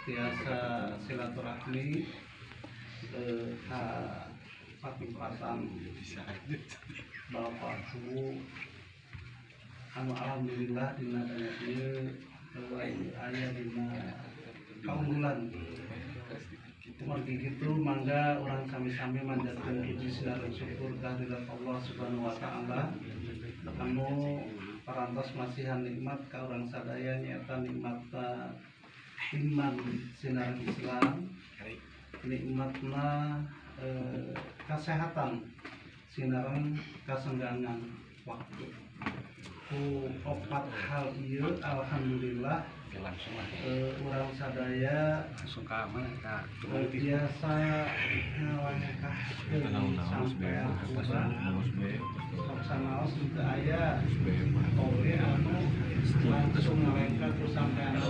tiasa silaturahmi ka patipatan bapakku anu alhamdulillah dina daya ieu aya dina kaunggulan. Margi gitu mangga orang sami-sami manjatkeun puji sareng syukur kehadirat Allah Subhanahu wa taala anu parantos masihan nikmat ka urang sadaya nyaeta nikmat iman sinaran Islam, nikmatna kesehatan sinaran kasenggangan waktu. Ku opat hal ieu alhamdulillah urang sadaya biasa ngalangkahkeun sampean urang sanaos teu aya oge anu langsung ngalengka ku sampean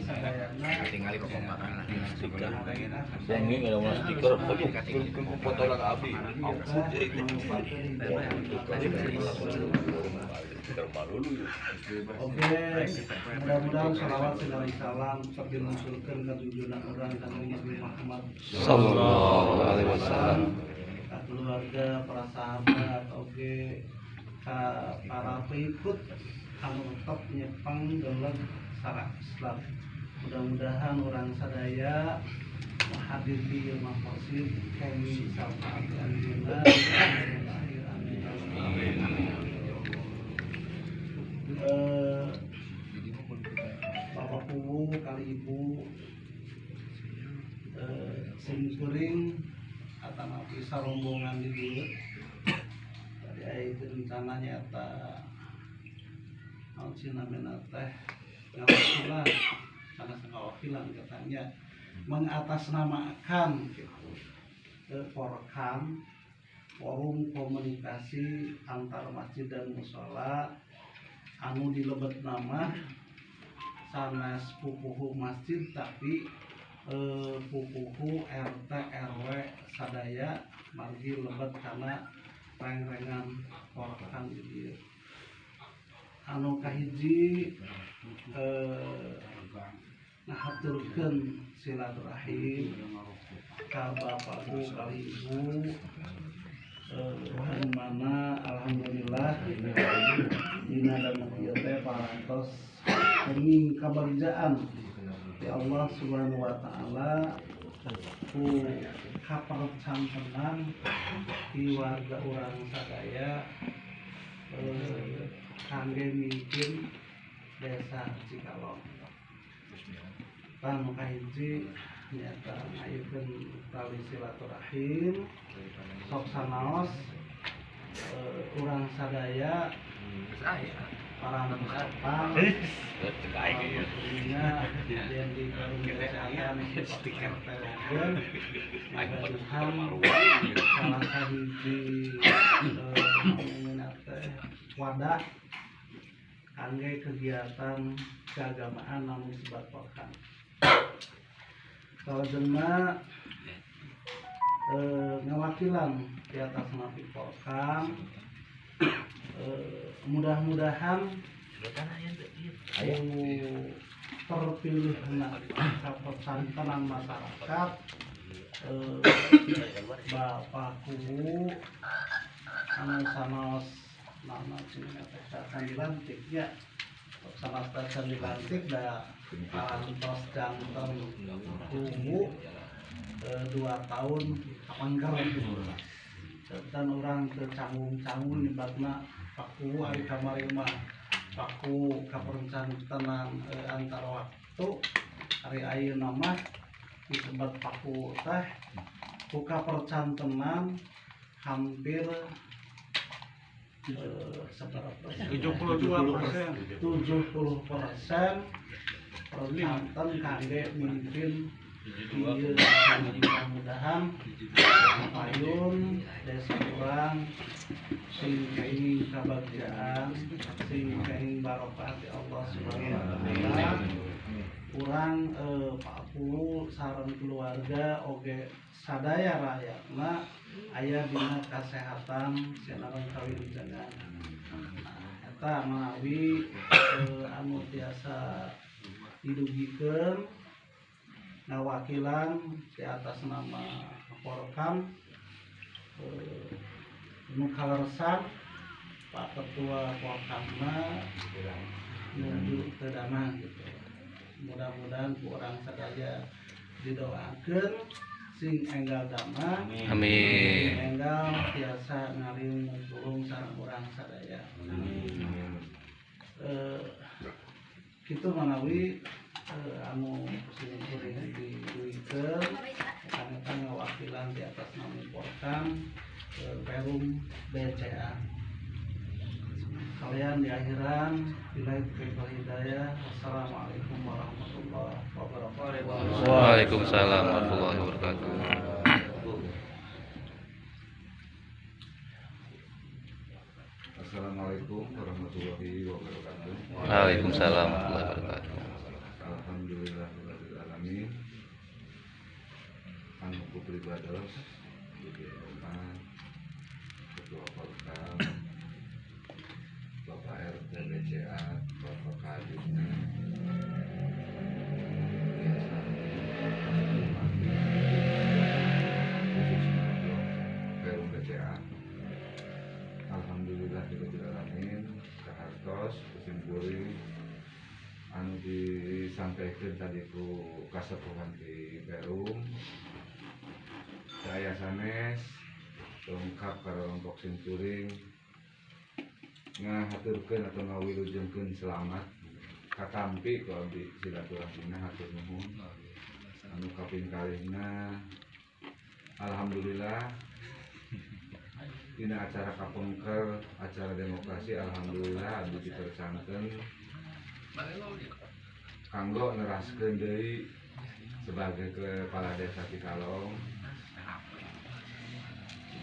sadayana tinggal di pembakan stiker yang ini ada mas stiker aduh foto lang abi oke, mudah-mudahan salawat dan salam sabda munculkeun ka junjungan urang Kanjeng Nabi Muhammad sallallahu alaihi wasallam, ka keluarga, para sahabat, oke, ka para pengikut anu tetep nyepang dalam syariat Islam. Mudah-mudahan orang sadaya hadir di maqasid kami syafaat anjeunna Bapak Pugu kali Ibu sing kuring atanapi sarombongan di dieu tadi aya rencananya eta naon namina teh ngawakilan karena ngawakilan katanya mengatasnamakan gitu forum komunikasi antar masjid dan mushola anu dilebet nama sanes pupuhu masjid tapi pupuhu RT RW sadaya margi lebet karena reng-rengan forum dieu anu kahiji ngahaturkeun silaturahim ka bapakku kali ibu mana alhamdulillah dina dan ieu teh parantos kenging kabagjaan ti Allah Subhanahu wa taala ku kapercantenan ti warga urang sadaya kangge mimpin desa Cikalong. Tanu kahiji nyata ngayekeun tali silaturahim sok sanaos urang sadaya para anak satpam yang di kesehatan stiker telepon salah kahiji wadah kangge kegiatan keagamaan namun sebat polkan kalau jema ngawakilan di atas napi polkan mudah-mudahan terpilih kepercantenan masyarakat bapakku anu sanos nama akan dilantik ya salah satu dilantik da parantos janten tunggu 2 tahun kapanggar dan orang tercanggung-canggung nibatna paku hari kamari mah paku kaperencanaan antara waktu hari ayeuna mah disebut paku teh buka percantenan hampir 72% percanten kangge mimpin ieu mudah-mudahan payun desa urang sing kaing kabagjaan sing kaing barokah ti Allah Subhanahu wa taala urang Pak Pulu sareng keluarga oge sadaya rakyatna aya dina kasehatan sinaran kawilujengan. Eta menawi anu tiasa didugikan ngawakilan di atas nama Polkam nu kaleresan Pak Ketua Polkamna menuju ke dana gitu. Mudah-mudahan kurang sadaya didoakeun sing enggal dama Amin. enggal tiasa ngaring tulung sareng urang sadaya. Kitu manawi anu sing kuring diduikeun kang ngawakilan di atas nama Polkam Perum BCA. Kalian di akhiran bila taufiq hidayah. Wassalamualaikum warahmatullahi wabarakatuh. Waalaikumsalam warahmatullahi wabarakatuh. Assalamualaikum warahmatullahi wabarakatuh. Waalaikumsalam warahmatullahi wabarakatuh. Alhamdulillahirabbil alamin. Anu pribadi Ibu Umat, Ketua Polkam, Bapak RT BCA, Bapak Kadisnya, biasa khususnya Perum BCA. Alhamdulillahirabbil alamin. Kahartos kusimpuli anu disampaikan tadi ku kasepuhan di Perum. Saya sanes lengkap kelompok simkuring ngahaturkeun atau ngawilujengkeun selamat katampi ku abdi silaturahmina hatur nuhun. Anu kaping kalihna alhamdulillah dina acara kapengker acara demokrasi alhamdulillah abdi dipercankeun kanggo neraskeun deui sebagai kepala desa Cikalong.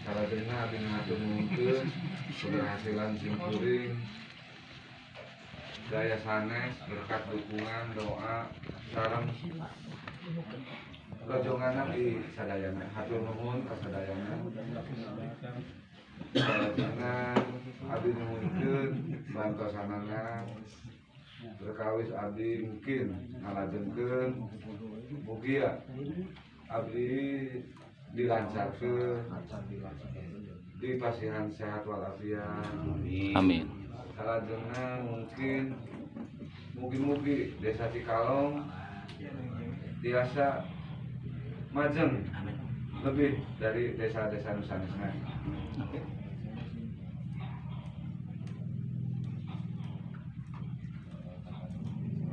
Saladengna abdi ngatur nuhunkeun keberhasilan simkuring daya sanes berkat dukungan doa sareng rojongan di sadayana hatur nuhun ka sadayana. Saladengna abdi nuhunkeun bantosanana berkawis abdi mungkin ngalajenkeun mugia abdi dilancarkeun dipasihan sehat walafiat. Amin. Salajengna mungkin mugi-mugi desa Cikalong tiasa majeng lebih dari desa-desa nusanesna.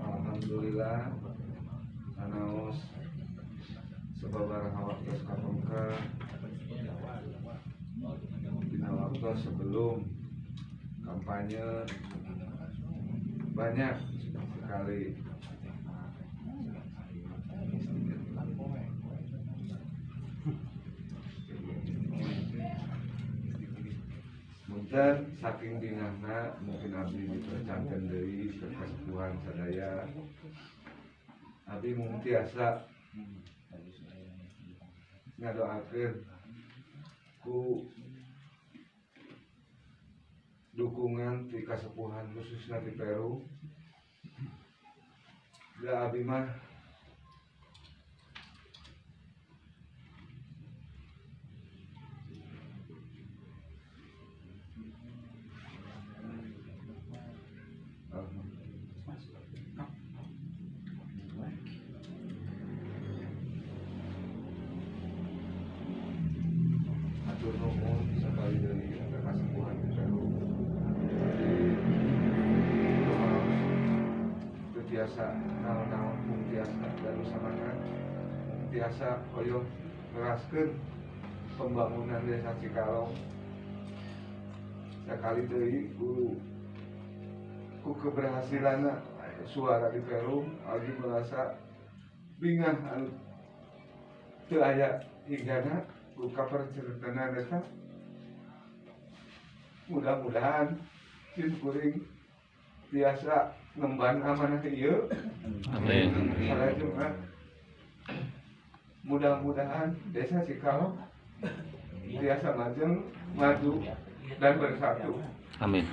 Alhamdulillah sanaos sababaraha waktos kapengker dina waktu sebelum kampanye banyak sekali dan saking dingahna mungkin abdi dipercankeun deui ke kasepuhan sadaya. Abdi mung tiasa ngadoakeun ku dukungan ti kasepuhan khususna di Peru. Da abdi mah hatur nuhun sakali deui ka kasepuhan di Peru. Itu tiasa naon-naon mung tiasa dan semangat mung tiasa hoyong ngeraskeun pembangunan desa Cikalong. Sakali deui ku keberhasilan suara di Peru abdi merasa bingah anu teu aya hinggana ku kaperceritana eta. Mudah-mudahan simkuring tiasa ngemban amanah ieu. Amin. Salajengna mudah-mudahan desa Cikalong tiasa maju dan bersatu. Amin.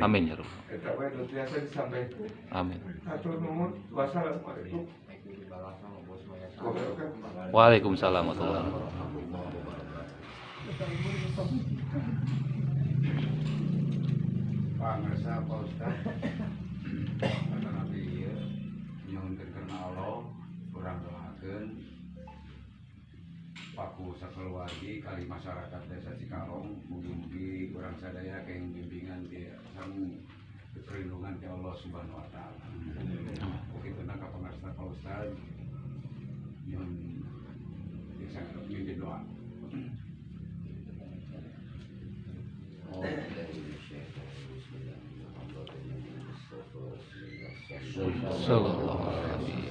Amin ya Rabbal. Eta we nu tiasa disampaikan. Amin. Atur nuhun. Wassalamualaikum. Waalaikumsalam warahmatullahi wabarakatuh. Pangresa Pak Ustaz. Karena Nabi ieu nyuhunkeun kana Allah, urang doakeun paku sakeluargi kali masyarakat Desa Cikalong, mugi-mugi urang sadaya kenging bimbingan ti sareng perlindungan ti Allah Subhanahu wa taala. Oke, tenang ka pangresa Pak Ustaz. Nyuhun bisa mimpin doa. Sallallahu alaihi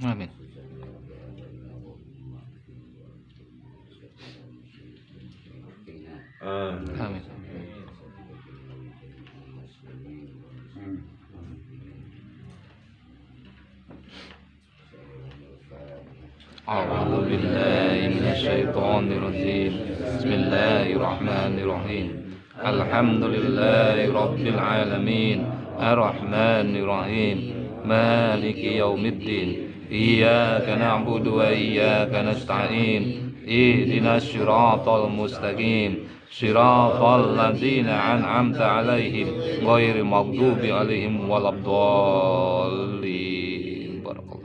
Amin. Amin. أعوذ بالله من الشيطان الرجيم بسم الله الرحمن الرحيم الحمد لله رب العالمين الرحمن الرحيم مالك يوم الدين إياك نعبد وإياك نستعين اهدنا الصراط المستقيم صراط الذين أنعمت عليهم غير المغضوب عليهم ولا الضالين بارك الله.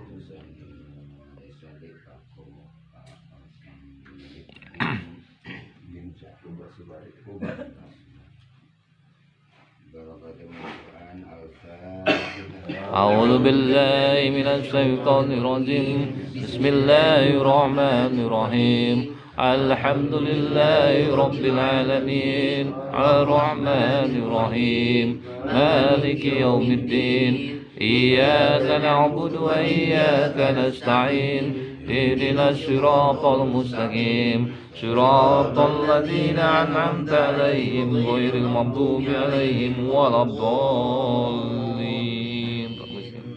أعوذ بالله من الشيطان الرجيم بسم الله الرحمن الرحيم الحمد لله رب العالمين الرحمن الرحيم مالك يوم الدين إياك نعبد وإياك نستعين اهدنا الصراط المستقيم صراط الذين أنعمت عليهم غير المغضوب عليهم ولا الضالين.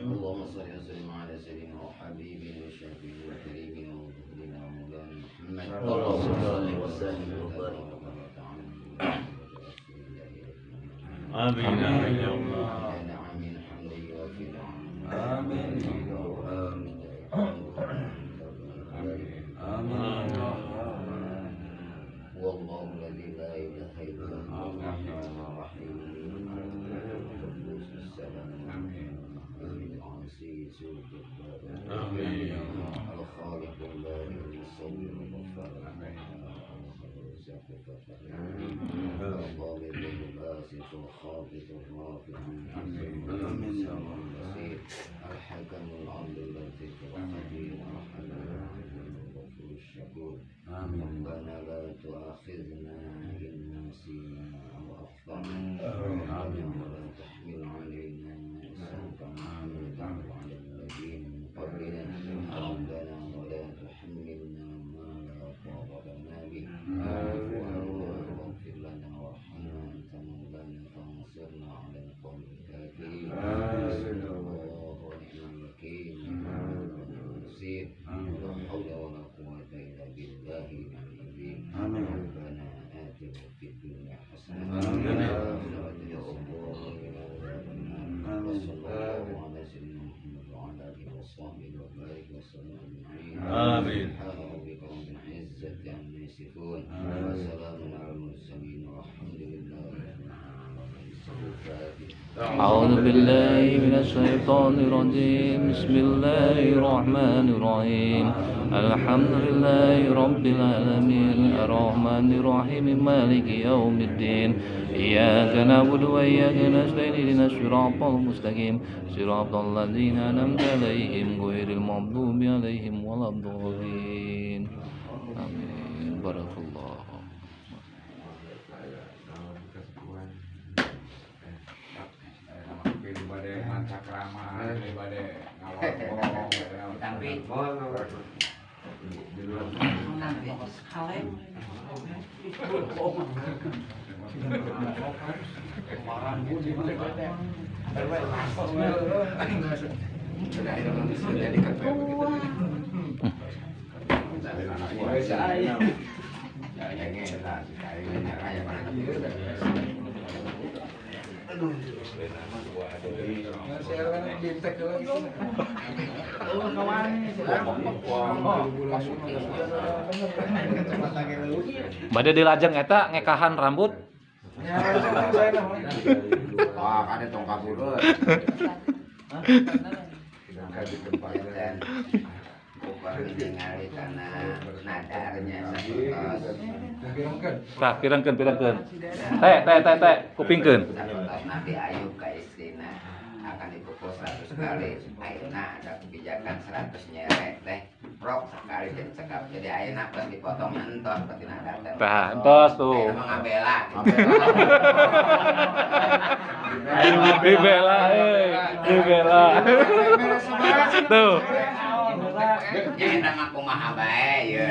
اللهم صل وسلم على سيدنا وحبيبنا وشفيعنا وكريمنا ومولانا محمد اللهم صل وسلم وبارك Amin. Amin ya Allah. آمين الحمد لله في Amin. والله الذي لا اله الا هو الرحيم القدوس السلام العزيز الجبار الخالق البارئ المصور الغفار الضابط الباسط الخافض الرافع البصير الحكم العدل اللطيف الخبير الرحمن الغفور الشكور ربنا لا تؤاخذنا إن نسينا أو أخطأنا ولا تحمل علينا إصرا كما حملته على الذين من قبلنا ربنا ولا تحملنا ما لا طاقة لنا به واعف عنا واغفر لنا وارحمنا أنت مولانا فانصرنا على القوم الكافرين حسبنا الله ونعم الوكيل ونعم النصير لا حول ولا قوة إلا بالله العلي العظيم ربنا آتنا في الدنيا حسنة وفي الآخرة حسنة وقنا عذاب النار وصلى الله على سيدنا محمد وعلى آله وصحبه وبارك وسلم أجمعين آمين. سبحان ربك رب العزة عما يصفون وسلام على المرسلين والحمد لله رب العالمين. أعوذ بالله من الشيطان الرجيم بسم الله الرحمن الرحيم الحمد لله رب العالمين الرحمن الرحيم مالك يوم الدين إياك نعبد وإياك نستعين اهدنا الصراط المستقيم صراط الذين أنعمت عليهم غير المغضوب عليهم ولا الضالين آمين بارك الله. Daripada mancakrama, daripada ngawal-ngawal, Tapi Bade dilajeng eta ngekahan rambut. Wah, ada tong kabulur. Dan upah ningali tanah nadarnya sapertos. Tah, pirengkeun. Teh, kupingkeun. Sapertos Nabi Ayub ka istrina akan dipukul 100 kali. Ayeuna ada kebijakan 100 nyerek teh. Prok sekali jeung cekap. Jadi ayeuna pas dipotong entos pati nadar teh. Tah, entos tuh. Ayeuna mah ngabela. Dibela. Tuh. Ya eta mah kumaha bae ye.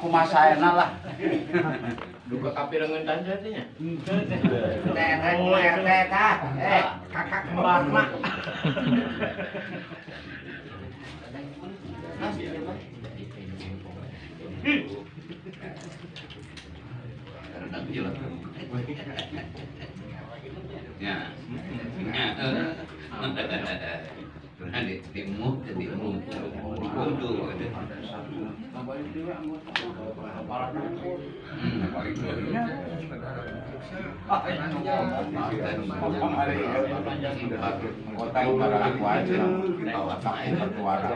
Kumaha saena lah. Duka kapirengeun tanja teh nya. Teh tah. Kakak kembar mah. Ya. Timu. Kota ibarat aku aja. Bawa tak bertuara.